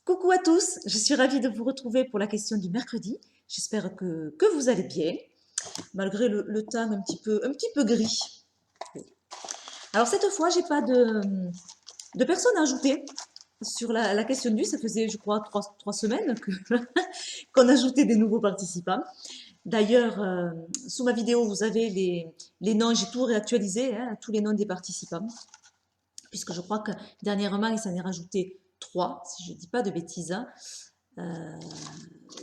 Coucou à tous, je suis ravie de vous retrouver pour la question du mercredi. J'espère que vous allez bien, malgré le temps un petit peu gris. Alors cette fois, j'ai pas de personnes à ajouter sur la question du. Ça faisait, je crois, trois semaines qu'on ajoutait des nouveaux participants. D'ailleurs, sous ma vidéo, vous avez les noms, j'ai tout réactualisé, hein, tous les noms des participants, puisque je crois que dernièrement, il s'en est rajouté 3, si je ne dis pas de bêtises, hein.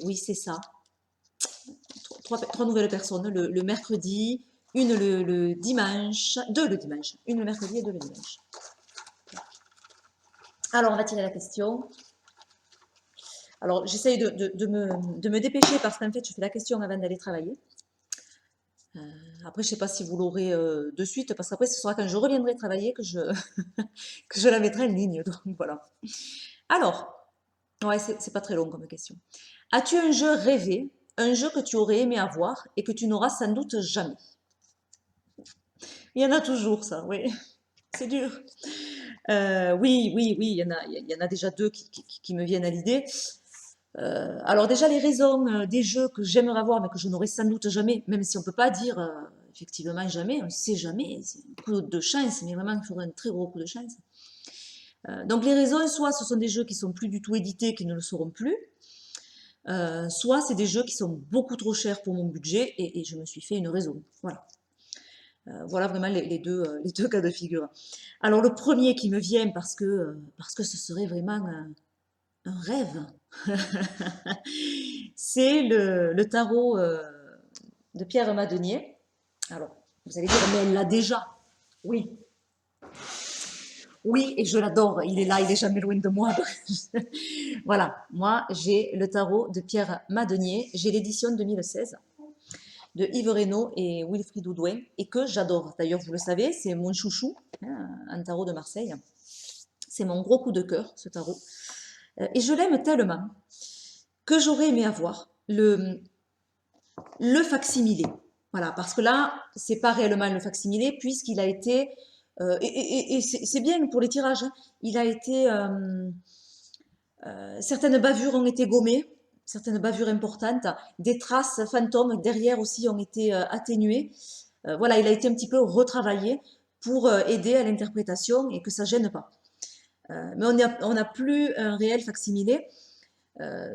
Oui, c'est ça. Trois nouvelles personnes le mercredi, une le dimanche, deux le dimanche, une le mercredi et deux le dimanche. Alors, on va tirer la question. Alors, j'essaye de me dépêcher parce qu'en fait, je fais la question avant d'aller travailler. Après, je ne sais pas si vous l'aurez de suite, parce qu'après, ce sera quand je reviendrai travailler que que je la mettrai en ligne. Donc, voilà. Alors, ouais, c'est pas très long comme question. As-tu un jeu rêvé, un jeu que tu aurais aimé avoir et que tu n'auras sans doute jamais? Il y en a toujours, ça, oui. C'est dur. Oui, oui, oui, il y en a déjà deux qui me viennent à l'idée. Alors déjà, les raisons des jeux que j'aimerais avoir, mais que je n'aurai sans doute jamais, même si on ne peut pas dire effectivement jamais, on ne sait jamais, c'est un coup de chance, mais vraiment, il faudrait un très gros coup de chance. Donc les raisons, soit ce sont des jeux qui sont plus du tout édités, qui ne le seront plus, soit c'est des jeux qui sont beaucoup trop chers pour mon budget et je me suis fait une raison. Voilà. Voilà vraiment les deux cas de figure. Alors le premier qui me vient parce que ce serait vraiment un rêve, c'est le tarot de Pierre Madenier. Alors, vous allez dire, mais elle l'a déjà. Oui, oui, et je l'adore. Il est là, il est jamais loin de moi. Voilà, moi j'ai le tarot de Pierre Madenier. J'ai l'édition 2016 de Yves Reynaud et Wilfried Oudouin, et que j'adore. D'ailleurs, vous le savez, c'est mon chouchou, hein, un tarot de Marseille. C'est mon gros coup de cœur, ce tarot. Et je l'aime tellement que j'aurais aimé avoir le facsimilé. Voilà, parce que là, c'est pas réellement le facsimilé, puisqu'il a été, et c'est bien pour les tirages, hein, il a été, certaines bavures ont été gommées, certaines bavures importantes, des traces fantômes derrière aussi ont été atténuées. Voilà, il a été un petit peu retravaillé pour aider à l'interprétation et que ça gêne pas. Mais on n'a plus un réel facsimilé.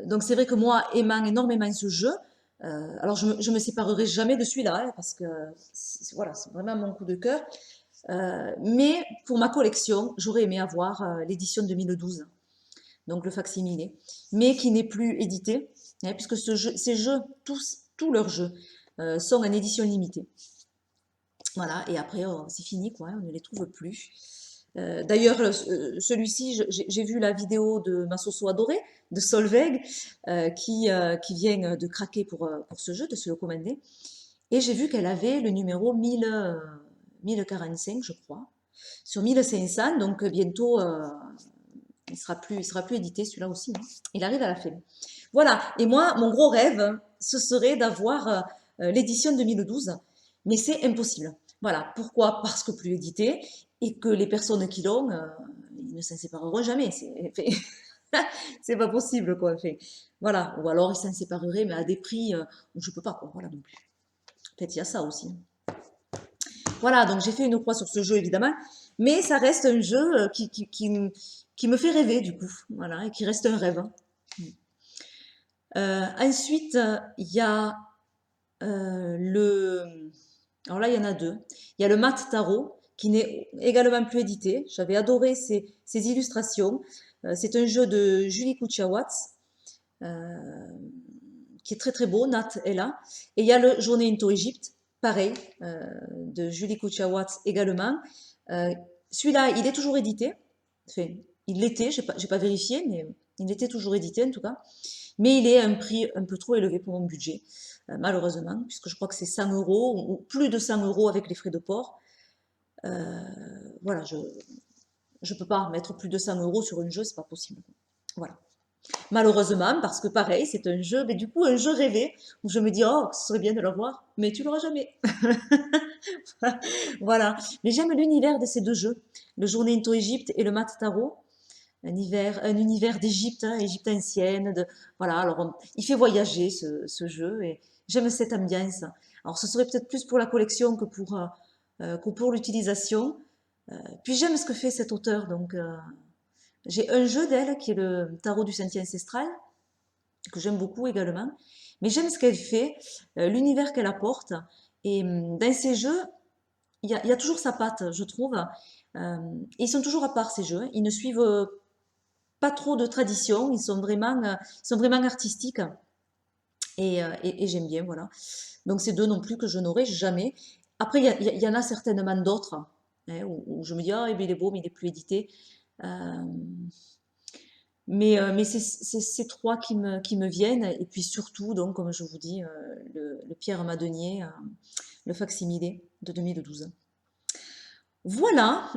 Donc c'est vrai que moi, aimant énormément ce jeu, alors je me séparerai jamais de celui-là, hein, parce que voilà, c'est vraiment mon coup de cœur. Mais pour ma collection, j'aurais aimé avoir l'édition 2012, donc le facsimilé, mais qui n'est plus édité, hein, puisque ces jeux, tous leurs jeux, sont en édition limitée. Voilà, et après, oh, c'est fini, quoi, on ne les trouve plus. D'ailleurs, celui-ci, j'ai vu la vidéo de ma Soso adorée, de Solveig, qui vient de craquer pour ce jeu, de se le commander. Et j'ai vu qu'elle avait le numéro 1045, je crois, sur 1500, donc bientôt, il sera plus édité, celui-là aussi, hein. Il arrive à la fin. Voilà, et moi, mon gros rêve, ce serait d'avoir l'édition 2012, mais c'est impossible. Voilà, pourquoi? Parce que plus édité, et que les personnes qui l'ont, ils ne s'en sépareront jamais. C'est pas possible, quoi. Voilà, ou alors ils s'en sépareraient, mais à des prix où je peux pas, quoi. Voilà, non plus. Peut-être il y a ça aussi. Voilà, donc j'ai fait une croix sur ce jeu, évidemment, mais ça reste un jeu qui me fait rêver, du coup. Voilà, et qui reste un rêve. Ensuite, il y a le... Alors là, il y en a deux. Il y a le Mat Tarot, qui n'est également plus édité. J'avais adoré ces illustrations. C'est un jeu de Julie Kuchawatz, euh, qui est très très beau. Nat est là. Et il y a le Journée into Égypte, pareil, de Julie Kuchawatz également. Celui-là, il est toujours édité. Enfin, il l'était, j'ai pas vérifié, mais il était toujours édité en tout cas. Mais il est à un prix un peu trop élevé pour mon budget, malheureusement, puisque je crois que c'est 100 euros, ou plus de 100 euros avec les frais de port. Voilà, je peux pas mettre plus de 100 euros sur un jeu, c'est pas possible. Voilà. Malheureusement, parce que pareil, c'est un jeu, mais du coup, un jeu rêvé, où je me dis, oh, ce serait bien de l'avoir, mais tu l'auras jamais. Voilà. Mais j'aime l'univers de ces deux jeux, le Journée into Égypte et le Mat Tarot. un univers d'Égypte, hein, Égypte ancienne. Voilà, alors il fait voyager ce jeu et j'aime cette ambiance. Alors ce serait peut-être plus pour la collection que pour l'utilisation. Puis j'aime ce que fait cet auteur, donc j'ai un jeu d'elle qui est le Tarot du Sentier Ancestral, que j'aime beaucoup également. Mais j'aime ce qu'elle fait, l'univers qu'elle apporte. Et dans ces jeux, il y a toujours sa patte, je trouve. Ils sont toujours à part, ces jeux. Ils ne suivent pas trop de tradition. Ils sont vraiment artistiques. Et j'aime bien, voilà. Donc, c'est deux non plus que je n'aurai jamais. Après, il y en a certainement d'autres, hein, où je me dis, ah, eh bien, il est beau, mais il n'est plus édité. Euh, mais c'est ces trois qui me viennent. Et puis surtout, donc, comme je vous dis, le Pierre Madenier, le facsimilé de 2012. Voilà.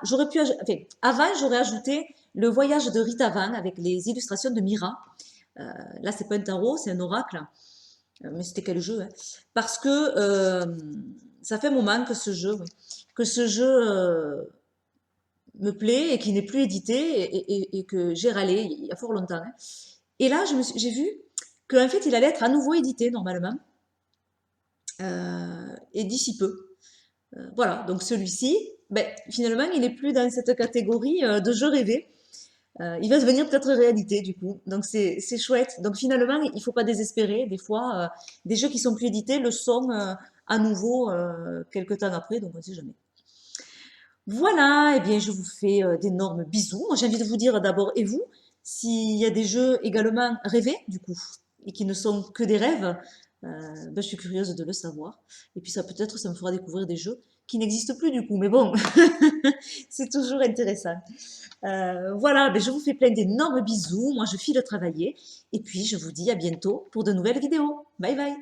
J'aurais pu, enfin, avant, j'aurais ajouté le voyage de Rita Van avec les illustrations de Mira. Là, c'est pas un tarot, c'est un oracle. Mais c'était quel jeu, hein. Parce que ça fait un moment que que ce jeu me plaît et qui n'est plus édité et que j'ai râlé il y a fort longtemps, hein. Et là, j'ai vu qu'en fait, il allait être à nouveau édité normalement, et d'ici peu. Voilà, donc celui-ci, ben, finalement, il n'est plus dans cette catégorie de jeu rêvé. Il va devenir peut-être réalité du coup. Donc c'est chouette. Donc finalement, il ne faut pas désespérer. Des fois, des jeux qui sont plus édités le sont à nouveau quelques temps après, donc on ne sait jamais. Voilà, eh bien je vous fais d'énormes bisous. Moi j'ai envie de vous dire d'abord, et vous, s'il y a des jeux également rêvés du coup, et qui ne sont que des rêves, ben, je suis curieuse de le savoir. Et puis ça peut-être ça me fera découvrir des jeux qui n'existent plus du coup, mais bon, c'est toujours intéressant. Voilà, ben je vous fais plein d'énormes bisous. Moi, je file travailler. Et puis, je vous dis à bientôt pour de nouvelles vidéos. Bye bye.